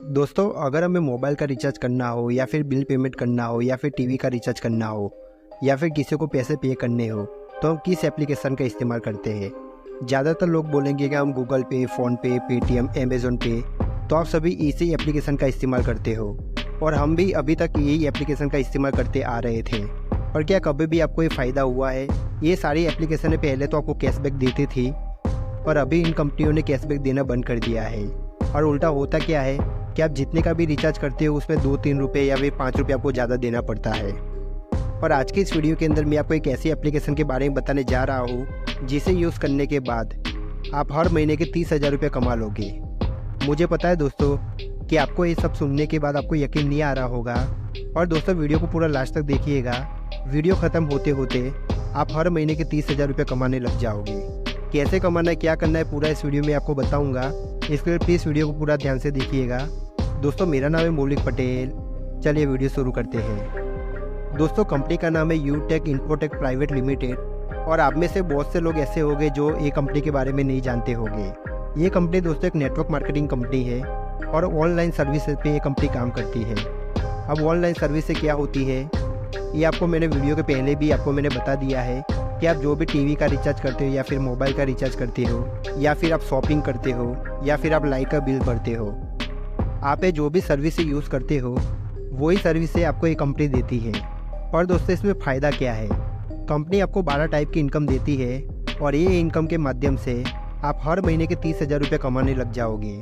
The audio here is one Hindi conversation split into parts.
दोस्तों, अगर हमें मोबाइल का रिचार्ज करना हो या फिर बिल पेमेंट करना हो या फिर टीवी का रिचार्ज करना हो या फिर किसी को पैसे पे करने हो तो हम किस एप्लीकेशन का इस्तेमाल करते हैं। ज़्यादातर लोग बोलेंगे कि हम गूगल पे, फ़ोनपे, पेटीएम, अमेज़न पे, तो आप सभी इसी एप्लीकेशन का इस्तेमाल करते हो और हम भी अभी तक यही एप्लीकेशन का इस्तेमाल करते आ रहे थे। और क्या कभी भी आपको ये फ़ायदा हुआ है? ये सारी एप्लीकेशनें पहले तो आपको कैशबैक देती थी, पर अभी इन कंपनियों ने कैशबैक देना बंद कर दिया है। और उल्टा होता क्या है कि आप जितने का भी रिचार्ज करते हो उसमें 2-3 रुपये या फिर 5 रुपये आपको ज़्यादा देना पड़ता है। और आज की इस वीडियो के अंदर मैं आपको एक ऐसी एप्लीकेशन के बारे में बताने जा रहा हूँ जिसे यूज़ करने के बाद आप हर महीने के 30,000 रुपये कमा लोगे। मुझे पता है दोस्तों कि आपको ये सब सुनने के बाद आपको यकीन नहीं आ रहा होगा, और दोस्तों वीडियो को पूरा लास्ट तक देखिएगा। वीडियो ख़त्म होते होते आप हर महीने के 30,000 रुपये कमाने लग जाओगे। कैसे कमाना है, क्या करना है, पूरा इस वीडियो में आपको बताऊंगा। इसके लिए प्लीज़ वीडियो को पूरा ध्यान से देखिएगा। दोस्तों, मेरा नाम है मौलिक पटेल। चलिए वीडियो शुरू करते हैं। दोस्तों, कंपनी का नाम है यूटेक इन्फोटेक प्राइवेट लिमिटेड, और आप में से बहुत से लोग ऐसे होंगे जो ये कंपनी के बारे में नहीं जानते होंगे। ये कंपनी दोस्तों एक नेटवर्क मार्केटिंग कंपनी है और ऑनलाइन सर्विस पे ये कंपनी काम करती है। अब ऑनलाइन सर्विस से क्या होती है ये आपको मैंने वीडियो के पहले भी आपको मैंने बता दिया है कि आप जो भी टीवी का रिचार्ज करते हो या फिर मोबाइल का रिचार्ज करते हो या फिर आप शॉपिंग करते हो या फिर आप लाइट का बिल भरते हो, आप ये जो भी सर्विस यूज़ करते हो वही सर्विस आपको ये कंपनी देती है। और दोस्तों, इसमें फ़ायदा क्या है? कंपनी आपको 12 टाइप की इनकम देती है और ये इनकम के माध्यम से आप हर महीने के 30,000 रुपये कमाने लग जाओगे।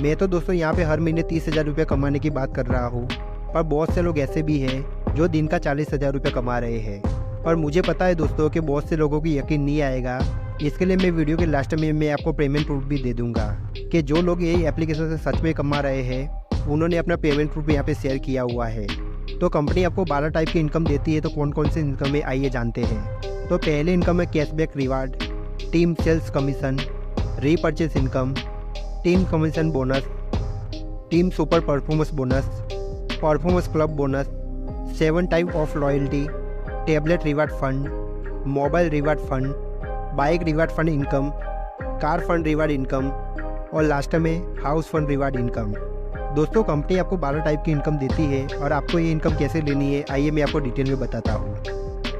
मैं तो दोस्तों यहाँ पे हर महीने 30,000 रुपये कमाने की बात कर रहा हूँ, पर बहुत से लोग ऐसे भी हैं जो दिन का 40,000 रुपये कमा रहे हैं। और मुझे पता है दोस्तों कि बहुत से लोगों को यकीन नहीं आएगा। इसके लिए मैं वीडियो के लास्ट में मैं आपको पेमेंट प्रूफ भी दे दूंगा कि जो लोग ये एप्लीकेशन से सच में कमा रहे हैं उन्होंने अपना पेमेंट प्रूफ यहाँ पे शेयर किया हुआ है। तो कंपनी आपको 12 टाइप की इनकम देती है, तो कौन कौन सी इनकम है आइए जानते हैं। तो पहले इनकम है cashback reward, team sales commission, repurchase income, team commission bonus, team super performance bonus, performance club bonus, 7 type of loyalty, tablet reward fund, mobile reward fund, bike reward fund income, car fund reward income और लास्ट में हाउस फंड रिवार्ड इनकम। दोस्तों, कंपनी आपको 12 टाइप की इनकम देती है और आपको ये इनकम कैसे लेनी है आइए मैं आपको डिटेल में बताता हूँ।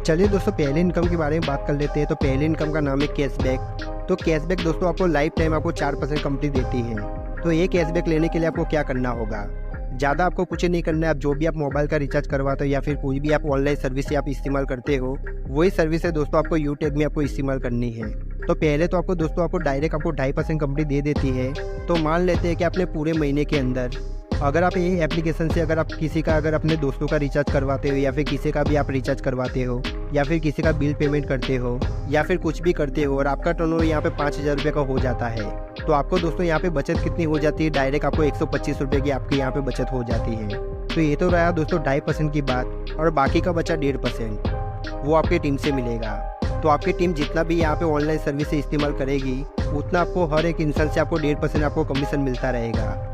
चलिए दोस्तों, पहले इनकम के बारे में बात कर लेते हैं। तो पहले इनकम का नाम है कैशबैक। तो कैशबैक दोस्तों आपको लाइफ टाइम आपको 4% कंपनी देती है। तो ये कैशबैक लेने के लिए आपको क्या करना होगा? ज़्यादा आपको कुछ नहीं करना है। आप जो भी आप मोबाइल का रिचार्ज करवाते हो या फिर कोई भी आप ऑनलाइन सर्विस आप इस्तेमाल करते हो वही सर्विस है दोस्तों आपको यूटेक में आपको इस्तेमाल करनी है। तो पहले तो आपको दोस्तों आपको डायरेक्ट आपको 2.5% कंपनी दे देती है। तो मान लेते हैं कि आपने पूरे महीने के अंदर अगर आप ये एप्लीकेशन से अगर आप किसी का अगर अपने दोस्तों का रिचार्ज करवाते हो या फिर किसी का भी आप रिचार्ज करवाते हो या फिर किसी का बिल पेमेंट करते हो या फिर कुछ भी करते हो और आपका टर्नओवर यहाँ पे 5,000 रुपये का हो जाता है, तो आपको दोस्तों यहाँ पे बचत कितनी हो जाती है? डायरेक्ट आपको 125 रुपये की आपकी यहाँ पे बचत हो जाती है। तो ये तो रहा दोस्तों 2.5% की बात, और बाकी का बचा 1.5% वो आपकी टीम से मिलेगा। तो आपकी टीम जितना भी यहाँ पे ऑनलाइन सर्विस इस्तेमाल करेगी उतना आपको हर एक इंसान से आपको 1.5% आपको कमीशन मिलता रहेगा।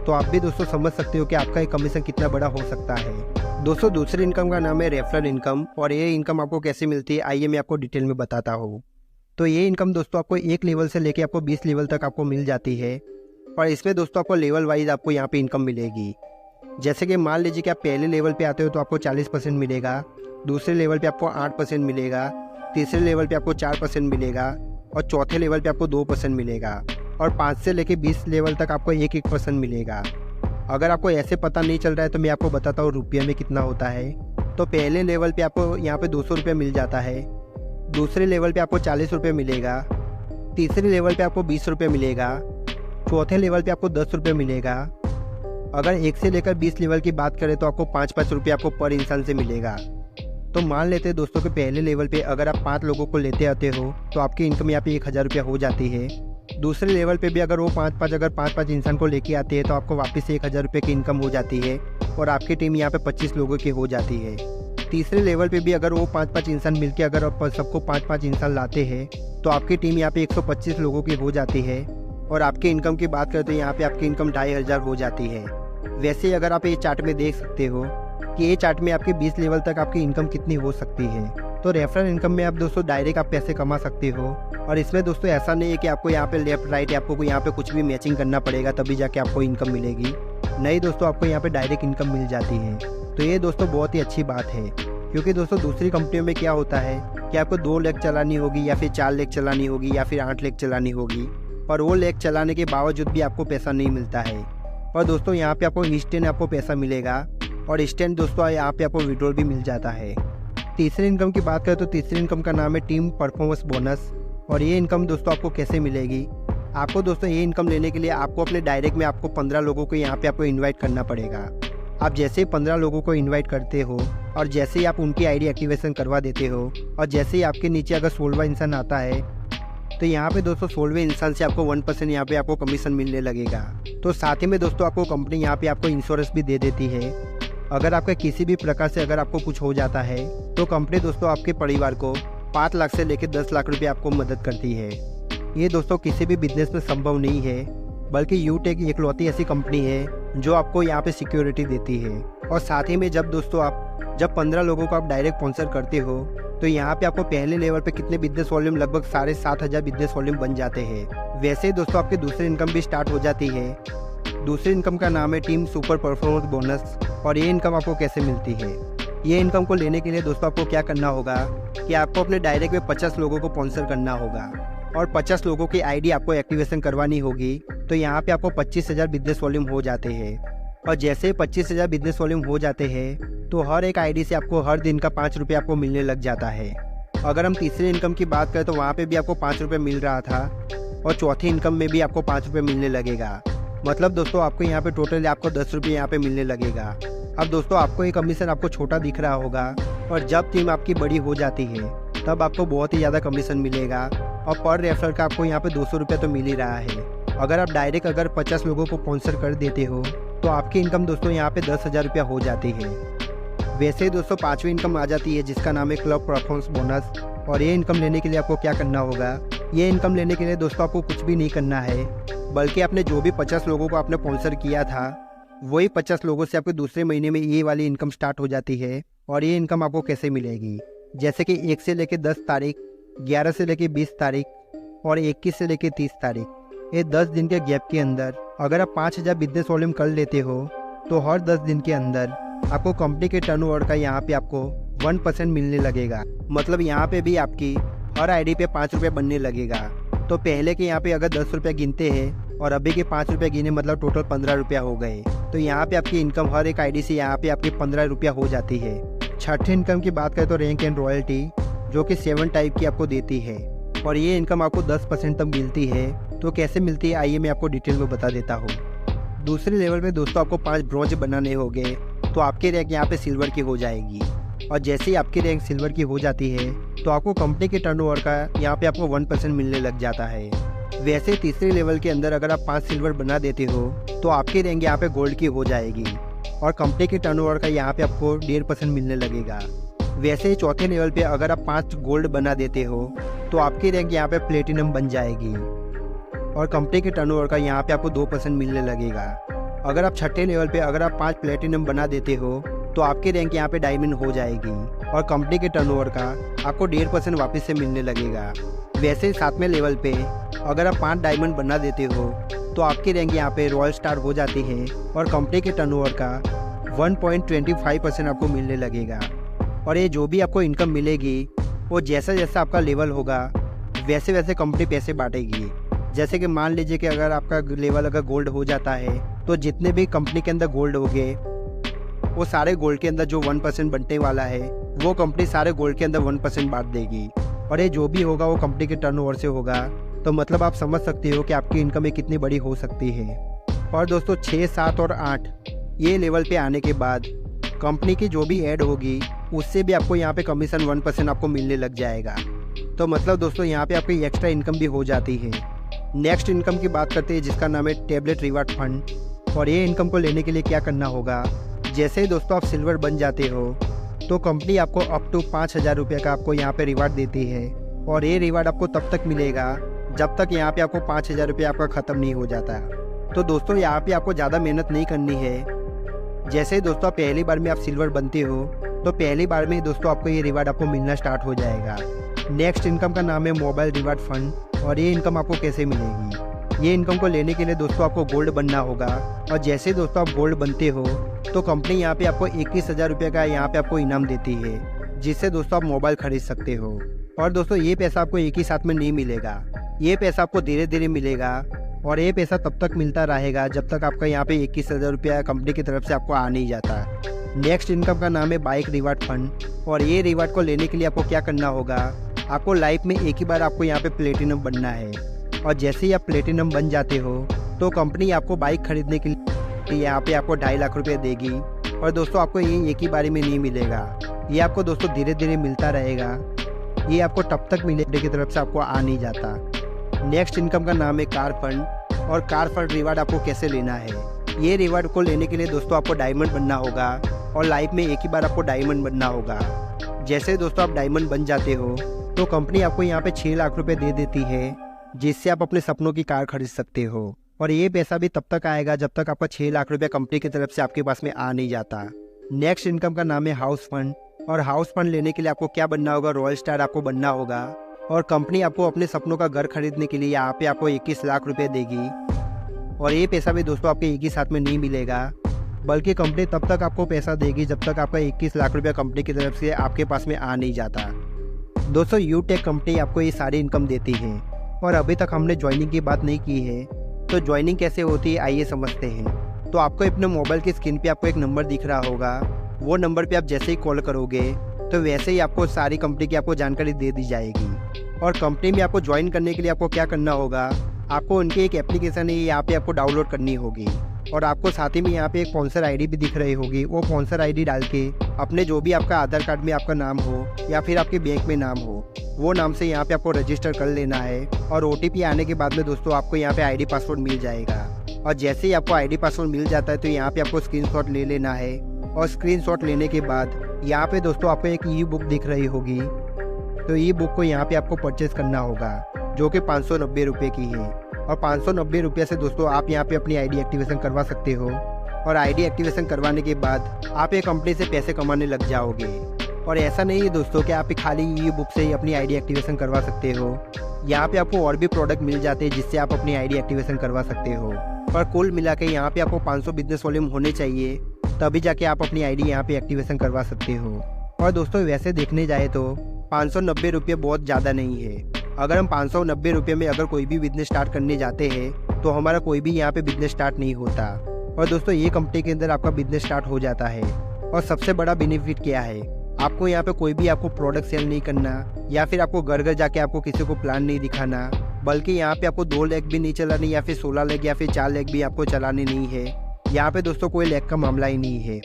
तो आप भी दोस्तों समझ सकते हो कि आपका एक कमीशन कितना बड़ा हो सकता है। दोस्तों, दूसरी इनकम का नाम है रेफरल इनकम, और ये इनकम आपको कैसे मिलती है आइए मैं आपको डिटेल में बताता हूँ। तो ये इनकम दोस्तों आपको 1 लेवल से लेके आपको 20 लेवल तक आपको मिल जाती है, और इसमें दोस्तों आपको लेवल वाइज आपको यहाँ पे इनकम मिलेगी। जैसे कि मान लीजिए कि आप पहले लेवल पे आते हो तो आपको 40% मिलेगा, दूसरे लेवल पे आपको 8% मिलेगा, तीसरे लेवल पे आपको 4% मिलेगा और चौथे लेवल पे आपको 2% मिलेगा, और 5 से लेके 20 लेवल तक आपको 1% मिलेगा। अगर आपको ऐसे पता नहीं चल रहा है तो मैं आपको बताता हूँ रुपये में कितना होता है। तो पहले लेवल पे आपको यहाँ पे 200 रुपये मिल जाता है, दूसरे लेवल पे आपको 40 रुपये मिलेगा, तीसरे लेवल पे आपको 20 रुपये मिलेगा, चौथे लेवल पे आपको 10 रुपये मिलेगा। अगर 1 से लेकर 20 लेवल की बात करें तो आपको 5-5 रुपये आपको पर इंसान से मिलेगा। तो मान लेते हैं दोस्तों कि पहले लेवल पे अगर आप 5 लोगों को लेते आते हो तो आपकी इनकम यहाँ पे 1,000 रुपया हो जाती है। दूसरे लेवल पे भी अगर वो 5-5 इंसान को लेके आते हैं तो आपको वापस से 1,000 रुपये की इनकम हो जाती है और आपकी टीम यहाँ पे 25 लोगों की हो जाती है। तीसरे लेवल पे भी अगर वो 5-5 इंसान मिलके अगर आप सबको 5-5 इंसान लाते हैं तो आपकी टीम यहाँ पे 125 लोगों की हो जाती है, और आपकी इनकम की बात करें तो यहाँ पे आपकी इनकम 2,500 हो जाती है। वैसे अगर आप ये चार्ट में देख सकते हो कि ये चार्ट में आपके 20 लेवल तक आपकी इनकम कितनी हो सकती है। तो रेफरल इनकम में आप दोस्तों डायरेक्ट आप पैसे कमा सकते हो, और इसमें दोस्तों ऐसा नहीं है कि आपको यहाँ पे लेफ्ट राइट आपको यहाँ पे कुछ भी मैचिंग करना पड़ेगा तभी जाके आपको इनकम मिलेगी। नहीं दोस्तों आपको यहाँ पे डायरेक्ट इनकम मिल जाती है। तो ये दोस्तों बहुत ही अच्छी बात है, क्योंकि दोस्तों दूसरी कंपनियों में क्या होता है कि आपको 2 लेग चलानी होगी या फिर 4 लेग चलानी होगी या फिर 8 लेग चलानी होगी, और वो लेग चलाने के बावजूद भी आपको पैसा नहीं मिलता है। और दोस्तों यहाँ पे आपको इंस्टेंट आपको पैसा मिलेगा, और इंस्टेंट दोस्तों यहाँ पे आपको विड्रॉल भी मिल जाता है। तीसरी इनकम की बात करें तो तीसरी इनकम का नाम है टीम परफॉर्मेंस बोनस। और ये इनकम दोस्तों आपको कैसे मिलेगी? आपको दोस्तों ये इनकम लेने के लिए आपको अपने डायरेक्ट में आपको 15 लोगों को यहाँ पे आपको इनवाइट करना पड़ेगा। आप जैसे ही 15 लोगों को इनवाइट करते हो और जैसे ही आप उनकी आईडी एक्टिवेशन करवा देते हो, और जैसे ही आपके नीचे अगर 16वां इंसान आता है, तो यहाँ पे दोस्तों 16वें इंसान से आपको 1% यहाँ पे आपको कमीशन मिलने लगेगा। तो साथ ही में दोस्तों आपको कंपनी यहाँ पे आपको इंश्योरेंस भी दे देती है। अगर आपका किसी भी प्रकार से अगर आपको कुछ हो जाता है तो कंपनी दोस्तों आपके परिवार को 5 लाख से लेकर 10 लाख रुपये आपको मदद करती है। ये दोस्तों किसी भी बिजनेस में संभव नहीं है, बल्कि यूटेक इकलौती ऐसी कंपनी है जो आपको यहाँ पे सिक्योरिटी देती है। और साथ ही में जब दोस्तों आप 15 लोगों को आप डायरेक्ट स्पॉन्सर करते हो, तो यहाँ पे आपको पहले लेवल पे कितने बिजनेस वॉल्यूम लगभग 7,500 बिजनेस वॉल्यूम बन जाते हैं। वैसे दोस्तों आपकी दूसरी इनकम भी स्टार्ट हो जाती है। दूसरी इनकम का नाम है टीम सुपर परफॉर्मेंस बोनस। और ये इनकम आपको कैसे मिलती है? ये इनकम को लेने के लिए दोस्तों आपको क्या करना होगा कि आपको अपने डायरेक्ट में 50 लोगों को स्पॉन्सर करना होगा, और 50 लोगों की आईडी आपको एक्टिवेशन करवानी होगी। तो यहाँ पे आपको 25,000 बिजनेस वॉल्यूम हो जाते हैं। और जैसे 25,000 बिजनेस वॉल्यूम हो जाते हैं, तो हर एक आईडी से आपको हर दिन का 5 रुपये आपको मिलने लग जाता है। अगर हम तीसरी इनकम की बात करें तो वहाँ पे भी आपको 5 रुपये मिल रहा था, और चौथी इनकम में भी आपको 5 रुपये मिलने लगेगा। मतलब दोस्तों आपको यहाँ पे टोटल आपको 10 रुपये यहाँ पे मिलने लगेगा। अब दोस्तों आपको ये कमीशन आपको छोटा दिख रहा होगा, और जब टीम आपकी बड़ी हो जाती है तब आपको बहुत ही ज़्यादा कमीशन मिलेगा। और पर रेफरल का आपको यहाँ पे 200 रुपये तो मिल ही रहा है। अगर आप डायरेक्ट अगर 50 लोगों को स्पॉन्सर कर देते हो तो आपकी इनकम दोस्तों यहाँ पे 10,000 रुपया हो जाती है। वैसे ही दोस्तों 5वीं इनकम आ जाती है जिसका नाम है क्लब परफॉर्मेंस बोनस। और ये इनकम लेने के लिए आपको क्या करना होगा? ये इनकम लेने के लिए दोस्तों आपको कुछ भी नहीं करना है, बल्कि आपने जो भी 50 लोगों को आपने स्पॉन्सर किया था, वही 50 लोगों से आपके दूसरे महीने में ये वाली इनकम स्टार्ट हो जाती है। और ये इनकम आपको कैसे मिलेगी? जैसे कि 1 से लेकर 10 तारीख, 11 से लेकर 20 तारीख और 21 से लेकर 30 तारीख, ये 10 दिन के गैप के अंदर अगर आप 5,000 बिजनेस वॉल्यूम कर लेते हो, तो हर 10 दिन के अंदर आपको कंपनी के टर्नओवर का यहाँ पे आपको 1% मिलने लगेगा। मतलब यहाँ पे भी आपकी हर आईडी पे 5 रुपये बनने लगेगा। तो पहले के यहाँ पे अगर 10 रुपये गिनते हैं और अभी के 5 रुपये गिने, मतलब टोटल 15 रुपया हो गए। तो यहाँ पे आपकी इनकम हर एक आईडी से यहाँ पे आपकी 15 रुपया हो जाती है। छठी इनकम की बात करें तो रैंक एंड रॉयल्टी, जो कि 7 टाइप की आपको देती है, और ये इनकम आपको 10% तक मिलती है। तो कैसे मिलती है आइए मैं आपको डिटेल में बता देता हूँ। दूसरे लेवल में दोस्तों आपको 5 ब्रॉन्ज बनाने होंगे, तो आपकी रैंक यहाँ पे सिल्वर की हो जाएगी। और जैसे ही आपकी रैंक सिल्वर की हो जाती है तो आपको कंपनी के टर्नओवर का यहाँ पे आपको 1% मिलने लग जाता है। वैसे तीसरे लेवल के अंदर अगर आप 5 सिल्वर बना देते हो तो आपकी रैंक यहाँ पे गोल्ड की हो जाएगी, और कंपनी के टर्नओवर का यहाँ पे आपको 1.5% मिलने लगेगा। वैसे ही चौथे लेवल पे अगर आप 5 गोल्ड बना देते हो तो आपकी रैंक यहाँ पे प्लेटिनम बन जाएगी, और कंपनी के टर्नओवर का यहाँ पे आपको 2% मिलने लगेगा। अगर आप छठे लेवल पे अगर आप 5 प्लेटिनम बना देते हो तो आपकी रैंक यहाँ पे डायमंड हो जाएगी, और कंपनी के टर्नओवर का आपको 1.5% वापस से मिलने लगेगा। वैसे ही 7वें लेवल पे अगर आप 5 डायमंड बना देते हो तो आपकी रैंक यहाँ पे रॉयल स्टार हो जाती है, और कंपनी के टर्नओवर का 1.25% आपको मिलने लगेगा। और ये जो भी आपको इनकम मिलेगी वो जैसा जैसा आपका लेवल होगा वैसे वैसे कंपनी पैसे बांटेगी। जैसे कि मान लीजिए कि अगर आपका लेवल अगर गोल्ड हो जाता है तो जितने भी कंपनी के अंदर गोल्ड होंगे वो सारे गोल्ड के अंदर जो 1% बनने वाला है वो कंपनी सारे गोल्ड के अंदर 1% बांट देगी, और ये जो भी होगा वो कंपनी के टर्नओवर से होगा। तो मतलब आप समझ सकते हो कि आपकी इनकम में कितनी बड़ी हो सकती है। और दोस्तों 6, 7 और 8 ये लेवल पे आने के बाद कंपनी की जो भी ऐड होगी उससे भी आपको यहाँ पे कमीशन 1% आपको मिलने लग जाएगा। तो मतलब दोस्तों यहाँ पे आपकी एक्स्ट्रा इनकम भी हो जाती है। नेक्स्ट इनकम की बात करते हैं जिसका नाम है टैबलेट रिवार्ड फंड। और ये इनकम को लेने के लिए क्या करना होगा? जैसे ही दोस्तों आप सिल्वर बन जाते हो तो कंपनी आपको अप टू 5,000 रुपये का आपको यहाँ पे रिवार्ड देती है, और ये रिवार्ड आपको तब तक मिलेगा जब तक यहाँ पे आपको 5,000 रुपये आपका ख़त्म नहीं हो जाता। तो दोस्तों यहाँ पे आपको ज़्यादा मेहनत नहीं करनी है। जैसे ही दोस्तों पहली बार में आप सिल्वर बनते हो तो पहली बार में दोस्तों आपको ये रिवार्ड आपको मिलना स्टार्ट हो जाएगा। नेक्स्ट इनकम का नाम है मोबाइल रिवार्ड फंड। और ये इनकम आपको कैसे मिलेगी? ये इनकम को लेने के लिए दोस्तों आपको गोल्ड बनना होगा, और जैसे ही दोस्तों आप गोल्ड बनते हो तो कंपनी यहाँ पे आपको 21,000 रुपये का यहाँ पे आपको इनाम देती है, जिससे दोस्तों आप मोबाइल खरीद सकते हो। और दोस्तों ये पैसा आपको एक ही साथ में नहीं मिलेगा, ये पैसा आपको धीरे धीरे मिलेगा, और ये पैसा तब तक मिलता रहेगा जब तक आपका यहाँ पे 21,000 रुपया कंपनी की तरफ से आपको आ नहीं जाता। नेक्स्ट इनकम का नाम है बाइक रिवार्ड फंड, और ये रिवार्ड को लेने के लिए आपको क्या करना होगा, आपको लाइफ में एक ही बार आपको यहाँ पे प्लेटिनम बनना है, और जैसे ही आप प्लेटिनम बन जाते हो तो कंपनी आपको बाइक खरीदने के लिए यहाँ पे आपको 2.5 लाख रुपये देगी। और दोस्तों आपको ये एक ही बारी में नहीं मिलेगा, ये आपको दोस्तों धीरे धीरे मिलता रहेगा, ये आपको तब तक मिलने की तरफ से आपको आ नहीं जाता। नेक्स्ट इनकम का नाम है कार फंड, और कार फंड रिवार्ड आपको कैसे लेना है, ये रिवार्ड को लेने के लिए दोस्तों आपको डायमंड बनना होगा, और लाइफ में एक ही बार आपको डायमंड बनना होगा। जैसे दोस्तों आप डायमंड बन जाते हो तो कंपनी आपको यहाँ पे 6 लाख रुपए दे देती है, जिससे आप अपने सपनों की कार खरीद सकते हो। और ये पैसा भी तब तक आएगा जब तक आपका 6 लाख रुपए कंपनी की तरफ से आपके पास में आ नहीं जाता। नेक्स्ट इनकम का नाम है हाउस फंड, और हाउस फंड लेने के लिए आपको क्या बनना होगा, रॉयल स्टार आपको बनना होगा, और कंपनी आपको अपने सपनों का घर खरीदने के लिए यहाँ पे आपको 21 लाख रुपए देगी। और ये पैसा भी दोस्तों आपके एक ही साथ में नहीं मिलेगा, बल्कि कंपनी तब तक आपको पैसा देगी जब तक आपका 21 लाख रुपया कंपनी की तरफ से आपके पास में आ नहीं जाता। दोस्तों यूटेक कंपनी आपको ये सारी इनकम देती है, और अभी तक हमने ज्वाइनिंग की बात नहीं की है, तो ज्वाइनिंग कैसे होती है आइए समझते हैं। तो आपको अपने मोबाइल की स्क्रीन पे आपको एक नंबर दिख रहा होगा, वो नंबर पे आप जैसे ही कॉल करोगे तो वैसे ही आपको सारी कंपनी की आपको जानकारी दे दी जाएगी। और कंपनी में आपको ज्वाइन करने के लिए आपको क्या करना होगा, आपको उनकी एक एप्लीकेशन है यहाँ पे आपको डाउनलोड करनी होगी, और आपको साथ ही में यहाँ पे एक स्पॉन्सर आईडी भी दिख रही होगी, वो स्पॉन्सर आईडी डाल के अपने जो भी आपका आधार कार्ड में आपका नाम हो या फिर आपके बैंक में नाम हो, वो नाम से यहाँ पे आपको रजिस्टर कर लेना है। और OTP आने के बाद में दोस्तों आपको यहाँ पे आईडी पासवर्ड मिल जाएगा, और जैसे ही आपको आईडी पासवर्ड मिल जाता है तो यहाँ पे आपको स्क्रीनशॉट ले लेना है, और स्क्रीनशॉट लेने के बाद यहाँ पे दोस्तों आपको एक ई बुक दिख रही होगी, तो ई बुक को यहाँ पे आपको परचेज करना होगा, जो कि 590 रुपये की है। और 590 रुपये से दोस्तों आप यहाँ पे अपनी आईडी एक्टिवेशन करवा सकते हो, और आईडी एक्टिवेशन करवाने के बाद आप ये कंपनी से पैसे कमाने लग जाओगे। और ऐसा नहीं है दोस्तों कि आप खाली ई बुक से ही अपनी आईडी एक्टिवेशन करवा सकते हो, यहाँ पे आपको और भी प्रोडक्ट मिल जाते हैं जिससे आप अपनी आईडी एक्टिवेशन करवा सकते हो। पर कुल मिला के यहाँ पे आपको 500 बिजनेस वॉल्यूम होने चाहिए, तभी जाके आप अपनी आईडी यहाँ पे एक्टिवेशन करवा सकते हो। और दोस्तों वैसे देखने जाए तो 590 रुपये बहुत ज़्यादा नहीं है। अगर हम 590 रुपये में अगर कोई भी बिजनेस स्टार्ट करने जाते हैं तो हमारा कोई भी यहाँ पे बिजनेस स्टार्ट नहीं होता, और दोस्तों ये कंपनी के अंदर आपका बिजनेस स्टार्ट हो जाता है। और सबसे बड़ा बेनिफिट क्या है, आपको यहाँ पे कोई भी आपको प्रोडक्ट सेल नहीं करना, या फिर आपको घर घर जाके आपको किसी को प्लान नहीं दिखाना, बल्कि यहाँ पे आपको 2 लेग भी नहीं चलानी, या फिर 16 लेग या फिर 4 लेग भी आपको चलाने नहीं है। यहाँ पे दोस्तों कोई लेग का मामला ही नहीं है,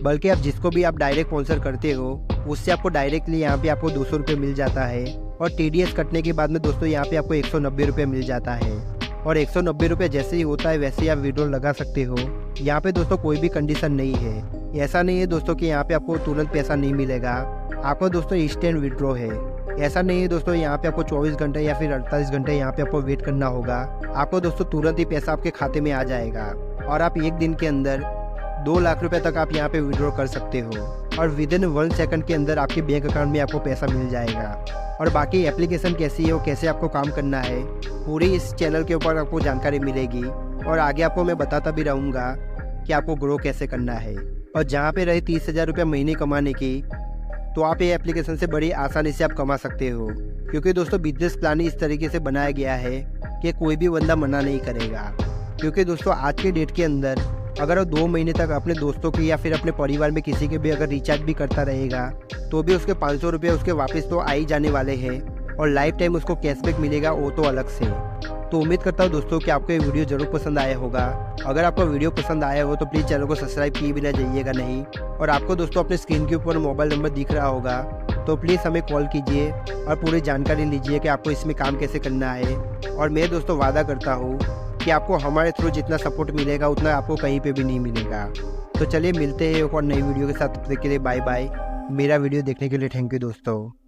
बल्कि आप जिसको भी आप डायरेक्ट स्पॉन्सर करते हो उससे आपको डायरेक्टली यहाँ पे आपको 200 रुपये मिल जाता है, और TDS कटने के बाद में दोस्तों यहाँ पे आपको 190 रुपये मिल जाता है। और 190 रुपये जैसे ही होता है वैसे ही आप विड्रॉल लगा सकते हो। यहाँ पे दोस्तों कोई भी कंडीशन नहीं है, ऐसा नहीं है दोस्तों कि यहाँ पे आपको तुरंत पैसा नहीं मिलेगा, आपको दोस्तों इंस्टेंट विड्रॉ है। ऐसा नहीं है दोस्तों यहाँ पे आपको 24 घंटे या फिर 48 घंटे यहाँ पे आपको वेट करना होगा, आपको दोस्तों तुरंत ही पैसा आपके खाते में आ जाएगा, और आप एक दिन के अंदर 2 लाख रुपए तक आप यहाँ पे विड्रॉ कर सकते हो, और विदिन 1 सेकंड के अंदर आपके बैंक अकाउंट में आपको पैसा मिल जाएगा। और बाकी एप्लीकेशन कैसी है और कैसे आपको काम करना है पूरी इस चैनल के ऊपर आपको जानकारी मिलेगी, और आगे आपको मैं बताता भी रहूँगा कि आपको ग्रो कैसे करना है। और जहाँ पे रहे 30,000 रुपये महीने कमाने की, तो आप ये एप्लीकेशन से बड़ी आसानी से आप कमा सकते हो, क्योंकि दोस्तों बिजनेस प्लान इस तरीके से बनाया गया है कि कोई भी बंदा मना नहीं करेगा। क्योंकि दोस्तों आज के डेट के अंदर अगर वो 2 महीने तक अपने दोस्तों की या फिर अपने परिवार में किसी के भी अगर रिचार्ज भी करता रहेगा तो भी उसके 500 रुपये उसके वापस तो आ ही जाने वाले हैं, और लाइफ टाइम उसको कैशबैक मिलेगा वो तो अलग से। तो उम्मीद करता हूँ दोस्तों कि आपको ये वीडियो जरूर पसंद आया होगा। अगर आपको वीडियो पसंद आया हो तो प्लीज़ चैनल को सब्सक्राइब किए बिना जाइएगा नहीं, और आपको दोस्तों अपने स्क्रीन के ऊपर मोबाइल नंबर दिख रहा होगा, तो प्लीज़ हमें कॉल कीजिए और पूरी जानकारी लीजिए कि आपको इसमें काम कैसे करना है। और मैं दोस्तों वादा करता हूँ कि आपको हमारे थ्रू जितना सपोर्ट मिलेगा उतना आपको कहीं पे भी नहीं मिलेगा। तो चलिए मिलते हैं एक और नई वीडियो के साथ, तब तक के लिए बाय बाय। मेरा वीडियो देखने के लिए थैंक यू दोस्तों।